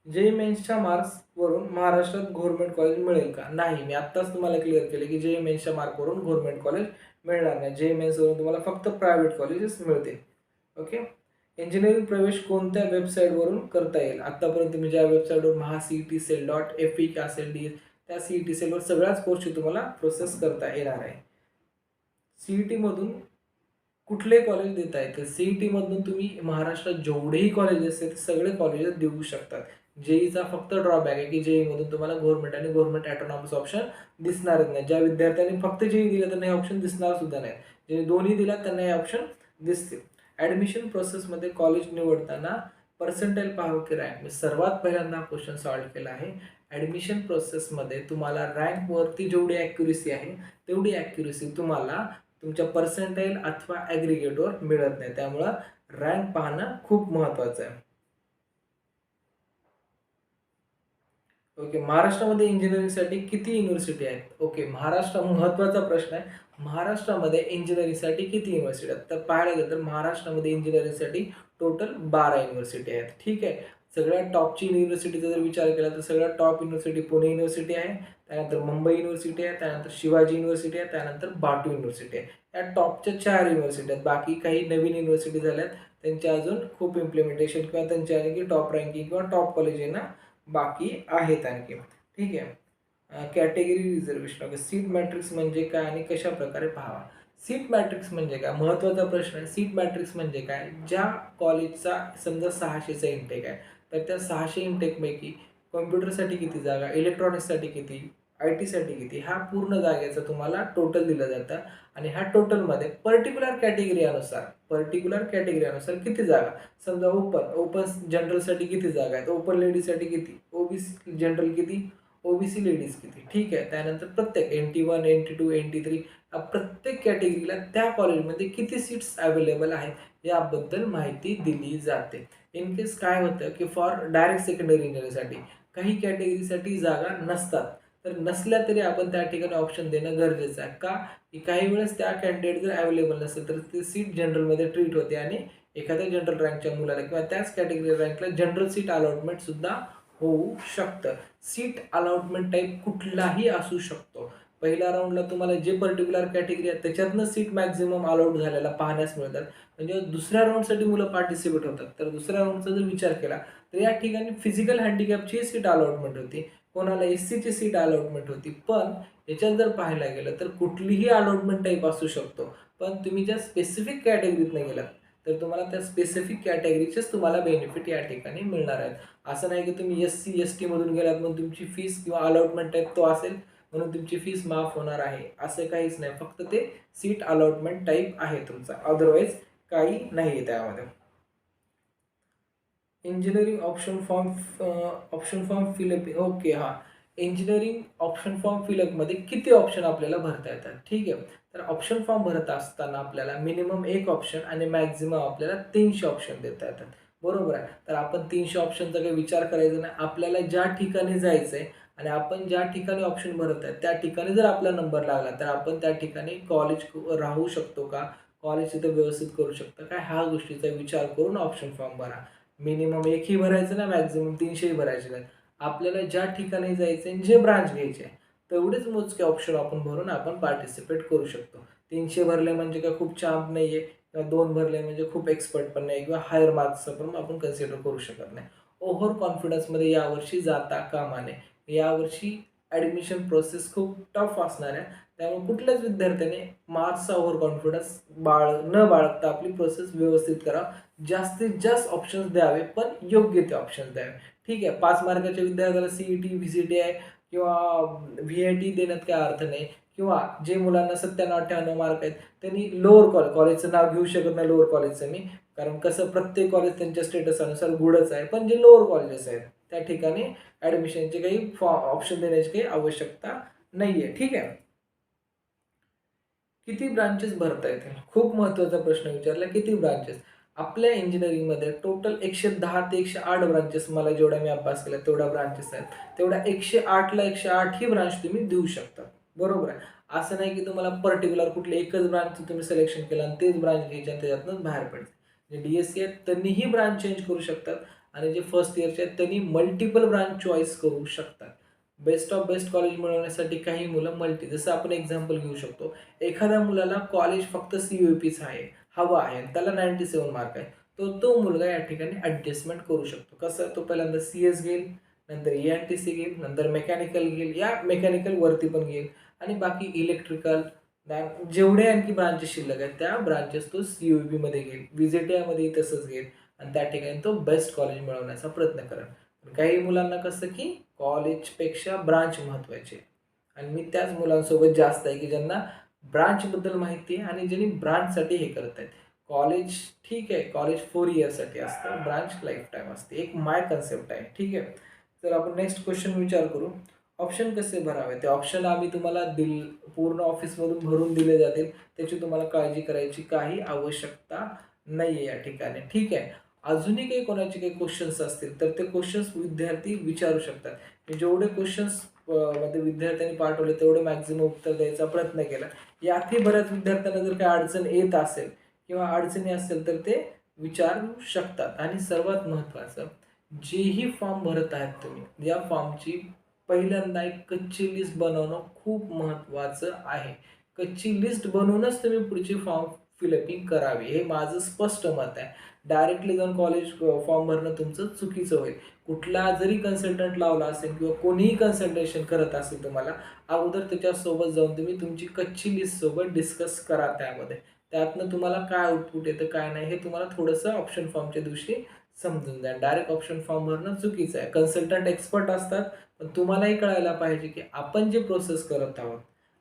JEE मेन्सच्या मार्क्सवरून महाराष्ट्रात गव्हर्नमेंट कॉलेज मिळेल का? नाही. मी आत्ताच तुम्हाला क्लिअर केले की JEE मेन्सच्या मार्कवरून गव्हर्नमेंट कॉलेज मिळणार नाही. JEE मेन्सवरून तुम्हाला फक्त प्रायव्हेट कॉलेजेस मिळतील. ओके. इंजिनिअरिंग प्रवेश कोणत्या वेबसाईटवरून करता येईल? आत्तापर्यंत तुम्ही ज्या वेबसाईटवर महाCET.Cell.FE असेल त्या CET सेलवर सगळ्याच कोर्सची तुम्हाला प्रोसेस करता येणार आहे. CET मधून कुठले कॉलेज देता येते? CET मधून तुम्ही महाराष्ट्रात जेवढेही कॉलेजेस आहेत ते सगळे कॉलेजेस देऊ शकतात. JEEचा फक्त ड्रॉबॅक आहे की JEEमधून तुम्हाला गव्हर्नमेंट आणि गव्हर्नमेंट ऑटोनॉमस ऑप्शन दिसणारच नाही. ज्या विद्यार्थ्यांनी फक्त JEE दिलं त्यांना हे ऑप्शन दिसणार सुद्धा नाही. जे दोन्ही दिला त्यांना हे ऑप्शन दिसतील. ॲडमिशन प्रोसेसमध्ये कॉलेज निवडताना पर्सेंटाईल पाहावं की रँक? मी सर्वात पहिल्यांदा क्वेश्चन सॉल्व्ह केला आहे. ॲडमिशन प्रोसेसमध्ये तुम्हाला रँकवरती जेवढी ॲक्युरेसी आहे तेवढी ॲक्युरेसी तुम्हाला तुमच्या पर्सेंटाईल अथवा ॲग्रिगेटवर मिळत नाही. त्यामुळं रँक पाहणं खूप महत्त्वाचं आहे. ओके. महाराष्ट्रामध्ये इंजिनिअरिंगसाठी किती युनिव्हर्सिटी आहेत? ओके. महत्त्वाचा प्रश्न आहे. महाराष्ट्रामध्ये इंजिनिअरिंगसाठी किती युनिव्हर्सिटी आहेत? तर पाहायला गेलं तर महाराष्ट्रामध्ये इंजिनिअरिंगसाठी टोटल 12 युनिव्हर्सिटी आहेत. ठीक आहे. सगळ्यात टॉपची युनिव्हर्सिटीचा जर विचार केला तर सगळ्यात टॉप युनिव्हर्सिटी पुणे युनिव्हर्सिटी आहे. त्यानंतर मुंबई युनिव्हर्सिटी आहे. त्यानंतर शिवाजी युनिव्हर्सिटी आहे. त्यानंतर बाटू युनिव्हर्सिटी आहे. या टॉपच्या 4 युनिव्हर्सिटी आहेत. बाकी काही नवीन युनिव्हर्सिटी झाल्यात. त्यांच्या अजून खूप इम्प्लिमेंटेशन किंवा त्यांच्या आणखी टॉप रँकिंग किंवा टॉप कॉलेज बाकी आहेत आणखी. ठीक आहे. Category reservation. Okay. Seat matrix म्हणजे काय आणि कशा प्रकारे पाहावा? सीट मॅट्रिक्स म्हणजे काय? महत्त्वाचा प्रश्न आहे. सीट मॅट्रिक्स म्हणजे काय? ज्या कॉलेजचा समजा 600चा इंटेक आहे, तर त्या 600 इंटेकपैकी कॉम्प्युटरसाठी किती जागा, इलेक्ट्रॉनिक्ससाठी किती, IT साठी किती, हा पूर्ण जागेचा तुम्हाला टोटल दिलं जातं आणि ह्या टोटलमध्ये पर्टिक्युलर कॅटेगरी अनुसार किती जागा, समजा ओपन जनरलसाठी किती जागा आहेत, ओपन लेडीजसाठी किती, OBC जनरल किती, OBC लेडीज किती. ठीक आहे. त्यानंतर प्रत्येक NT1, NT2, NT3 प्रत्येक कॅटेगरीला त्या कॉलेजमध्ये किती सीट्स अवेलेबल आहेत याबद्दल माहिती दिली जाते. इन केस काय होतं की फॉर डायरेक्ट सेकंडरी इंजिनिअरिंगसाठी काही कॅटेगरीसाठी जागा नसतात. तर नसल्या तरी आपण त्या ठिकाणी ऑप्शन देणं गरजेचं आहे. का? की काही वेळेस त्या कॅन्डिडेट जर अवेलेबल नसेल तर ती सीट जनरलमध्ये ट्रीट होते आणि एखाद्या जनरल रँकच्या मुलाला किंवा त्याच कॅटेगरी रँकला जनरल सीट अलॉटमेंट सुद्धा होऊ शकतं. सीट अलॉटमेंट टाईप कुठलाही असू शकतो. पहिल्या राऊंडला तुम्हाला जे पर्टिक्युलर कॅटेगरी आहे त्याच्यातनं सीट मॅक्झिमम अलॉट झालेला पाहण्यास मिळतात. म्हणजे दुसऱ्या राऊंडसाठी मुलं पार्टिसिपेट होतात. तर दुसऱ्या राऊंडचा जर विचार केला तर या ठिकाणी फिजिकल हँडिकॅपची सीट अलॉटमेंट होती. कोणाला SCची सीट अलॉटमेंट होती. पण याच्यात जर पाहायला गेलं तर कुठलीही अलॉटमेंट टाईप असू शकतो. पण तुम्ही ज्या स्पेसिफिक कॅटेगरीतनं गेलात तर तुम्हाला त्या स्पेसिफिक कॅटेगरीचेच तुम्हाला बेनिफिट या ठिकाणी मिळणार आहेत. असं नाही की तुम्ही SC ST मधून गेलात म्हणून तुमची फीस किंवा अलॉटमेंट टाईप तो असेल म्हणून तुमची फीस माफ होणार आहे, असं काहीच नाही. फक्त ते सीट अलॉटमेंट टाईप आहे तुमचा, अदरवाईज काही नाही आहे त्यामध्ये. Engineering option form fill up. Okay. हां. इंजिनिअरिंग ऑप्शन फॉर्म फिलअपमध्ये किती ऑप्शन आपल्याला भरता येतात? ठीक आहे. तर ऑप्शन फॉर्म भरत असताना आपल्याला मिनिमम 1 ऑप्शन आणि मॅक्झिमम आपल्याला 300 ऑप्शन देता येतात. बरोबर आहे. तर आपण 300 ऑप्शनचा काही विचार करायचा नाही. आपल्याला ज्या ठिकाणी जायचं आहे आणि आपण ज्या ठिकाणी ऑप्शन भरत आहे त्या ठिकाणी जर आपला नंबर लागला तर आपण त्या ठिकाणी कॉलेज राहू शकतो का? कॉलेज तिथं व्यवस्थित करू शकतो का? ह्या गोष्टीचा विचार करून ऑप्शन फॉर्म भरा. मिनिमम 1ही भरायचं नाही, मॅक्झिमम 300ही भरायचे नाहीत. आपल्याला ज्या ठिकाणी जायचं आहे, जे ब्रांच घ्यायचे आहे, तेवढेच मोजके ऑप्शन आपण भरून आपण पार्टिसिपेट करू शकतो. 300 भरले म्हणजे काय खूप चांप नाही आहे किंवा 2 भरले म्हणजे खूप एक्सपर्ट पण नाही किंवा हायर मार्क्सचं पण आपण कन्सिडर करू शकत नाही. ओव्हर कॉन्फिडन्समध्ये यावर्षी जाता कामा नये. यावर्षी ॲडमिशन प्रोसेस खूप टफ असणार आहे. त्यामुळे कुठल्याच विद्यार्थ्याने मार्क्सचा ओव्हर कॉन्फिडन्स न बाळगता आपली प्रोसेस व्यवस्थित करा. जास्तीत जास्त ऑप्शन्स द्यावे, पण योग्य ते ऑप्शन्स द्यावे. ठीक आहे. 5 मार्काच्या विद्यार्थ्याला CET, VCTI किंवा VIT देण्यात काही अर्थ नाही किंवा जे मुलांना 97-98 मार्क आहेत त्यांनी लोअर कॉलेजचं नाव घेऊ शकत नाही लोअर कॉलेजचं मी. कारण कसं प्रत्येक कॉलेज त्यांच्या स्टेटसनुसार गुडच आहे. पण जे लोअर कॉलेजेस आहेत त्या ठिकाणी ॲडमिशनचे काही ऑप्शन देण्याची काही आवश्यकता नाही आहे. ठीक आहे. किती ब्रांचेस भरता येतील? खूप महत्त्वाचा प्रश्न विचारला. किती ब्रांचेस? आपल्या इंजिनिअरिंगमध्ये टोटल 110 ते 108 ब्रांचेस, मला जेवढा मी अभ्यास केला तेवढ्या ब्रांचेस आहेत. तेवढ्या 108ला 108 ही ब्रांच तुम्ही देऊ शकता. बरोबर आहे. असं नाही की तुम्हाला पर्टिक्युलर कुठली एकच ब्रांचचं तुम्ही सिलेक्शन केलं आणि तेच ब्रांच घ्यायची आणि त्याच्यातूनच बाहेर पडायचं. जे DSC आहेत त्यांनीही ब्रांच चेंज करू शकतात आणि जे फर्स्ट इयरचे आहेत त्यांनी मल्टिपल ब्रांच चॉईस करू शकतात. बेस्ट ऑफ बेस्ट कॉलेज मिळवण्यासाठी काही मुलं जसं आपण एक्झाम्पल घेऊ शकतो. एखाद्या मुलाला कॉलेज फक्त CUEPचं आहे, हवं आहे आणि त्याला 97 मार्क आहे. तो मुलगा या ठिकाणी ॲडजस्टमेंट करू शकतो. कसं? तो पहिल्यांदा CS घेईल, नंतर ENTC घेईल, नंतर मेकॅनिकल घेईल, या मेकॅनिकलवरती पण घेईल आणि बाकी इलेक्ट्रिकल जेवढे आणखी ब्रांचेस शिल्लक आहेत त्या ब्रांचेस तो CUEPमध्ये घेईल, VJTIमध्येही तसंच घेईल आणि त्या ठिकाणी तो बेस्ट कॉलेज मिळवण्याचा प्रयत्न करेल. काही मुलांना कसं की कॉलेजपेक्षा ब्रांच महत्त्वाची आहे आणि मी त्याच मुलांसोबत जास्त आहे की ज्यांना ब्रांचबद्दल माहिती आहे आणि ज्यांनी ब्रांचसाठी हे करत आहेत. कॉलेज ठीक आहे, कॉलेज 4 इयर्ससाठी असतं, ब्रांच लाईफ टाईम असते. एक माय कन्सेप्ट आहे. ठीक आहे. तर आपण नेक्स्ट क्वेश्चन विचार करू. ऑप्शन कसे भरावे? ते ऑप्शन आम्ही तुम्हाला पूर्ण ऑफिसमधून भरून दिले जातील. त्याची तुम्हाला काळजी करायची काही आवश्यकता नाही आहे या ठिकाणी. ठीक आहे. अजूनही काही कोणाचे काही क्वेश्चन्स असतील तर ते क्वेश्चन्स विद्यार्थी विचारू शकतात. मी जेवढे क्वेश्चन्स मध्ये विद्यार्थ्यांनी पाठवले तेवढे मॅक्झिमम उत्तर द्यायचा प्रयत्न केला. यातही बऱ्याच विद्यार्थ्यांना जर काही अडचण येत असेल किंवा अडचणी असेल तर ते विचारू शकतात. आणि सर्वात महत्त्वाचं, जेही फॉर्म भरत आहेत तुम्ही, या फॉर्मची पहिल्यांदा एक कच्ची लिस्ट बनवणं खूप महत्त्वाचं आहे. कच्ची लिस्ट बनवूनच तुम्ही पुढची फॉर्म फिलअपिंग करावी, हे माझं स्पष्ट मत आहे. डायरेक्टली जाऊन कॉलेज फॉर्म भरणं तुमचं चुकीचं होईल. कुठला जरी कन्सल्टंट लावला असेल किंवा कोणीही कन्सल्टेशन करत असेल तुम्हाला, अगोदर त्याच्यासोबत जाऊन तुम्ही तुमची कच्ची लिस्ट सोबत डिस्कस करा त्यामध्ये. त्यातनं तुम्हाला काय आउटपुट येतं काय नाही हे तुम्हाला थोडंसं ऑप्शन फॉर्मच्या दिवशी समजून जाईल. डायरेक्ट ऑप्शन फॉर्म भरणं चुकीचं आहे. कन्सल्टंट एक्सपर्ट असतात, पण तुम्हालाही कळायला पाहिजे की आपण जे प्रोसेस करत आहोत,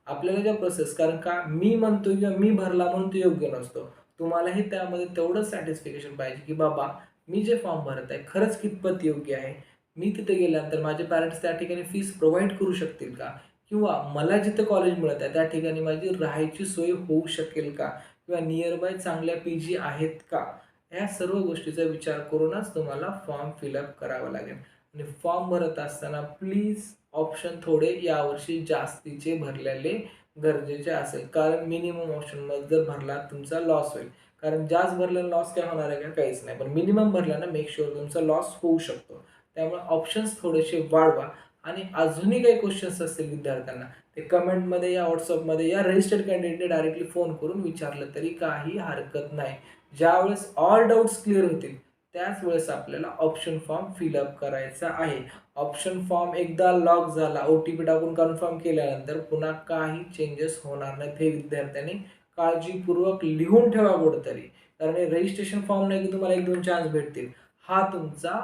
आपल्याला ज्या प्रोसेस, कारण का मी म्हणतो किंवा मी भरला म्हणून तो योग्य नसतो. तुम्हालाही त्यामध्ये तेवढंच सॅटिस्फिकेशन पाहिजे की बाबा मी जे फॉर्म भरत आहे खरंच कितपत योग्य आहे. मी तिथे गेल्यानंतर माझे पॅरेंट्स त्या ठिकाणी फीस प्रोव्हाइड करू शकतील का? किंवा मला जिथं कॉलेज मिळत आहे त्या ठिकाणी माझी राहायची सोय होऊ शकेल का? किंवा नियर बाय चांगल्या पीजी आहेत का? ह्या सर्व गोष्टीचा विचार करूनच तुम्हाला फॉर्म फिलअप करावा लागेल. आणि फॉर्म भरत असताना प्लीज ऑप्शन थोडे यावर्षी जास्तीचे भरलेले गरजेचे असेल. कारण मिनिमम ऑप्शनमध्ये जर भरला तुमचा लॉस होईल. कारण जास्त भरलेला लॉस काय होणार आहे का? काहीच नाही. पण मिनिमम भरल्यानं मेक शुअर तुमचा लॉस होऊ शकतो. त्यामुळे ऑप्शन्स थोडेसे वाढवा. आणि अजूनही काही क्वेश्चन्स असतील विद्यार्थ्यांना, ते कमेंटमध्ये या व्हॉट्सअपमध्ये या रजिस्टर्ड कॅन्डिडेटने डायरेक्टली फोन करून विचारलं तरी काही हरकत नाही. ज्यावेळेस ऑल डाऊट्स क्लिअर होतील त्याच वेळेस आपल्याला ऑप्शन फॉर्म फिलअप करायचा आहे. ऑप्शन फॉर्म एकदा लॉक झाला, OTP टाकून कन्फर्म केल्यानंतर पुन्हा काही चेंजेस होणार नाहीत. हे विद्यार्थ्यांनी काळजीपूर्वक लिहून ठेवा कुठेतरी. कारण हे रजिस्ट्रेशन फॉर्म नाही की तुम्हाला 1-2 चान्स भेटतील. हा तुमचा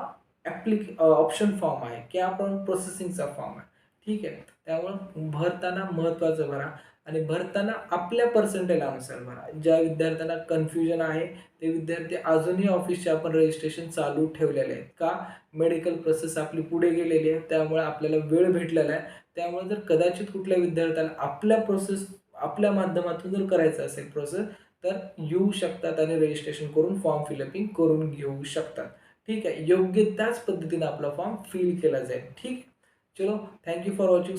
ऑप्शन फॉर्म आहे की आपण प्रोसेसिंगचा फॉर्म आहे. ठीक आहे. त्यामुळं भरताना महत्त्वाचं भरा आणि भरताना आपल्या पर्सेंटेज अनुसार भरा. ज्या विद्यार्थ्यांना कन्फ्युजन आहे ते विद्यार्थी अजूनही ऑफिसचे आपण रजिस्ट्रेशन चालू ठेवलेले आहेत. का? मेडिकल प्रोसेस आपली पुढे गेलेली आहे, त्यामुळे आपल्याला वेळ भेटलेला आहे. त्यामुळे जर कदाचित कुठल्या विद्यार्थ्याला आपल्या माध्यमातून जर करायचं असेल प्रोसेस, तर येऊ शकतात आणि रजिस्ट्रेशन करून फॉर्म फिलअपिंग करून घेऊ शकतात. ठीक आहे. योग्य त्याच पद्धतीने आपला फॉर्म फिल केला जाईल. ठीक. चलो, थँक यू फॉर वॉचिंग.